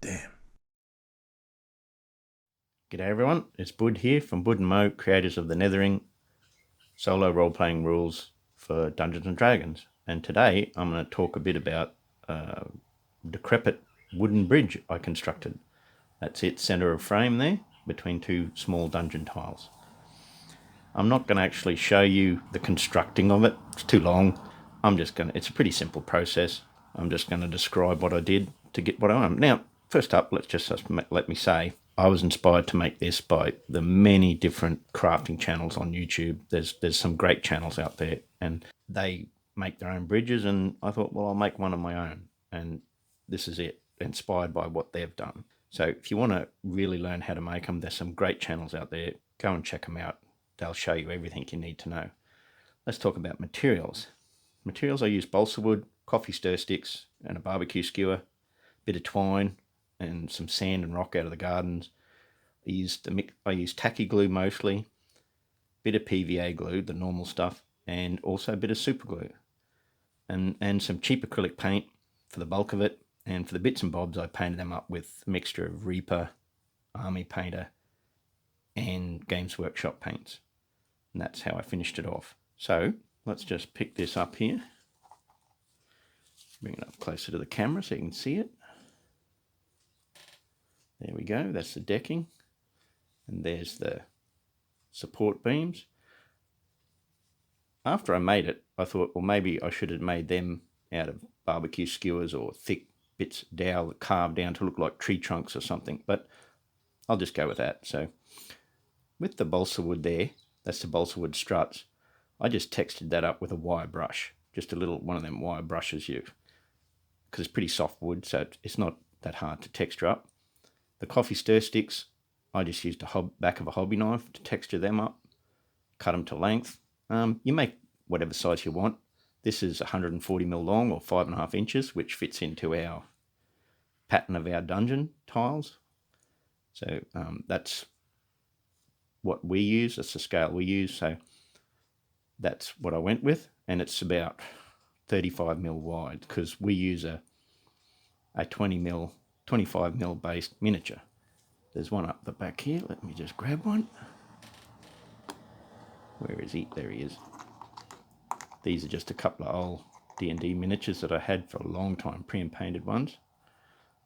Damn. G'day everyone, it's Bud here from Bud and Mo, creators of the Nethering solo role-playing rules for Dungeons and Dragons. And today I'm going to talk a bit about a decrepit wooden bridge I constructed. That's it, centre of frame there, between two small dungeon tiles. I'm not going to actually show you the constructing of it, it's too long. It's a pretty simple process. I'm just going to describe what I did to get what I want. Now, first up, let me say, I was inspired to make this by the many different crafting channels on YouTube. There's some great channels out there, and they make their own bridges, and I thought, well, I'll make one of my own. And this is it, inspired by what they've done. So if you want to really learn how to make them, there's some great channels out there. Go and check them out. They'll show you everything you need to know. Let's talk about materials. Materials, I use balsa wood, coffee stir sticks, and a barbecue skewer, bit of twine, and some sand and rock out of the gardens. I use tacky glue mostly, bit of PVA glue, the normal stuff, and also a bit of super glue, and some cheap acrylic paint for the bulk of it. And for the bits and bobs, I painted them up with a mixture of Reaper, Army Painter, and Games Workshop paints. And that's how I finished it off. So let's just pick this up here. Bring it up closer to the camera so you can see it. There we go, that's the decking. And there's the support beams. After I made it, I thought, well, maybe I should have made them out of barbecue skewers or thick bits of dowel that carved down to look like tree trunks or something, but I'll just go with that. So with the balsa wood there, that's the balsa wood struts, I just textured that up with a wire brush, just a little one of them wire brushes because it's pretty soft wood, so it's not that hard to texture up. The coffee stir sticks, I just used a back of a hobby knife to texture them up, cut them to length. You make whatever size you want. This is 140mm long or 5.5 inches, which fits into our pattern of our dungeon tiles. So that's what we use, that's the scale we use, so that's what I went with, and it's about 35mm wide because we use a 20mm, 25mm based miniature. There's one up the back here. Let me just grab one. Where is he? There he is. These are just a couple of old D&D miniatures that I had for a long time, pre and painted ones.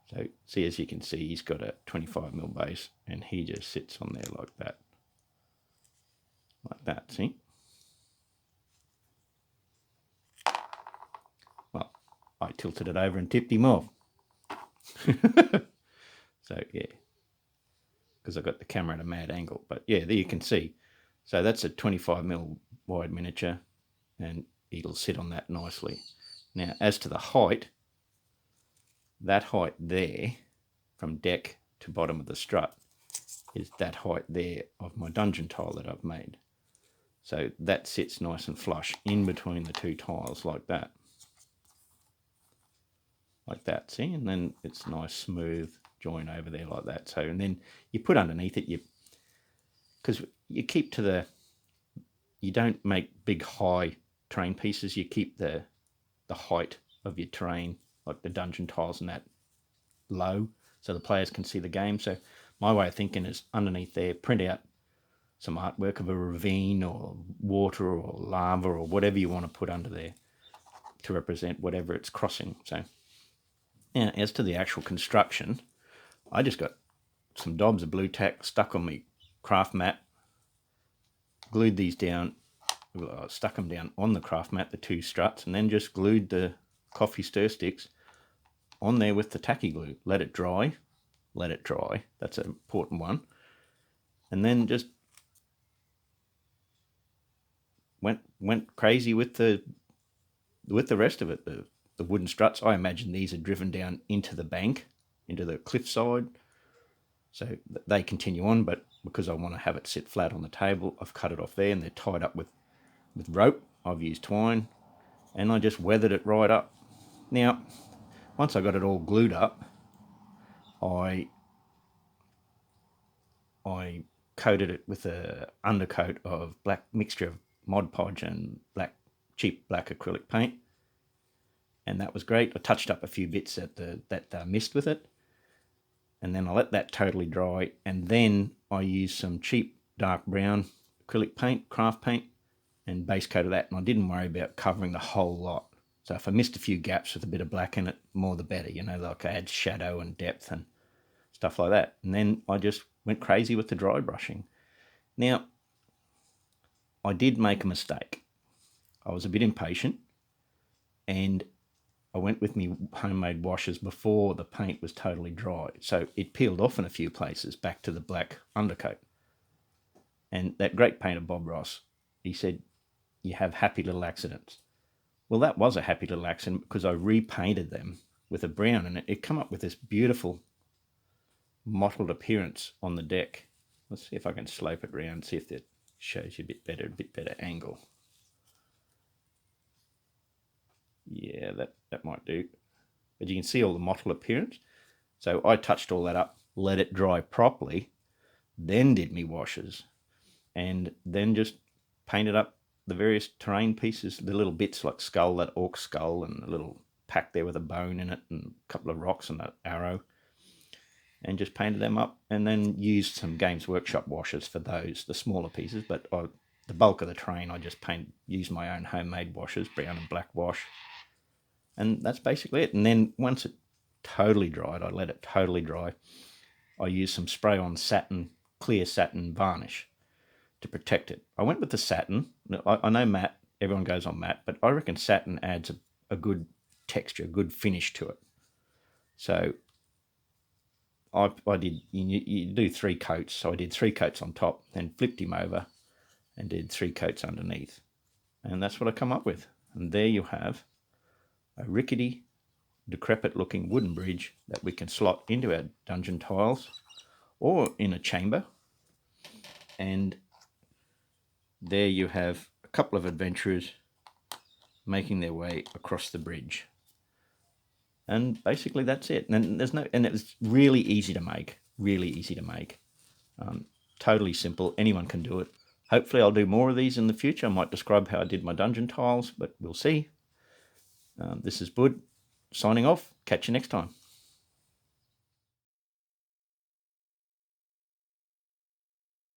So see, as you can see, he's got a 25mm base and he just sits on there like that. Like that, see? Well, I tilted it over and tipped him off. So yeah, because I got the camera at a mad angle. But yeah, there you can see. So that's a 25mm wide miniature and it'll sit on that nicely. Now, as to the height, that height there, from deck to bottom of the strut, is that height there of my dungeon tile that I've made. So that sits nice and flush in between the two tiles like that. Like that, see? And then it's nice smooth join over there like that. So, and then you put underneath it, because you keep to you don't make big high terrain pieces, you keep the height of your terrain, like the dungeon tiles and that, low so the players can see the game. So my way of thinking is underneath there, print out some artwork of a ravine or water or lava or whatever you want to put under there to represent whatever it's crossing. So now, as to the actual construction, I just got some dobs of blue tack stuck on my craft mat, glued these down, stuck them down on the craft mat, the two struts, and then just glued the coffee stir sticks on there with the tacky glue. Let it dry. That's an important one. And then just went crazy with the rest of it. The wooden struts, I imagine these are driven down into the bank, into the cliffside. So they continue on, but because I want to have it sit flat on the table, I've cut it off there and they're tied up with rope. I've used twine and I just weathered it right up. Now, once I got it all glued up, I coated it with a undercoat of black mixture of Mod Podge and cheap black acrylic paint, and that was great. I touched up a few bits that missed with it, and then I let that totally dry, and then I use some cheap dark brown acrylic paint, craft paint, and base coat of that, and I didn't worry about covering the whole lot. So if I missed a few gaps with a bit of black in it, more the better, like I add shadow and depth and stuff like that. And then I just went crazy with the dry brushing. Now, I did make a mistake. I was a bit impatient, and I went with me homemade washes before the paint was totally dry. So it peeled off in a few places back to the black undercoat. And that great painter, Bob Ross, he said, you have happy little accidents. Well, that was a happy little accident because I repainted them with a brown, and it came up with this beautiful mottled appearance on the deck. Let's see if I can slope it round, see if that shows you a bit better angle. Yeah, that might do. But you can see all the mottled appearance. So I touched all that up, let it dry properly, then did me washes, and then just painted up the various terrain pieces, the little bits like skull, that orc skull, and a little pack there with a bone in it, and a couple of rocks and an arrow, and just painted them up, and then used some Games Workshop washes for those, the smaller pieces. But the bulk of the terrain, I just used my own homemade washes, brown and black wash, and that's basically it. And then once it totally dried, I let it totally dry. I used some spray-on satin, clear satin varnish to protect it. I went with the satin. I know matte, everyone goes on matte, but I reckon satin adds a good texture, a good finish to it. So I did, you do 3 coats, so I did 3 coats on top, then flipped him over and did 3 coats underneath. And that's what I come up with. And there you have a rickety, decrepit looking wooden bridge that we can slot into our dungeon tiles or in a chamber. And there you have a couple of adventurers making their way across the bridge. And basically that's it. And it was really easy to make, totally simple. Anyone can do it. Hopefully I'll do more of these in the future. I might describe how I did my dungeon tiles, but we'll see. This is Bud signing off. Catch you next time.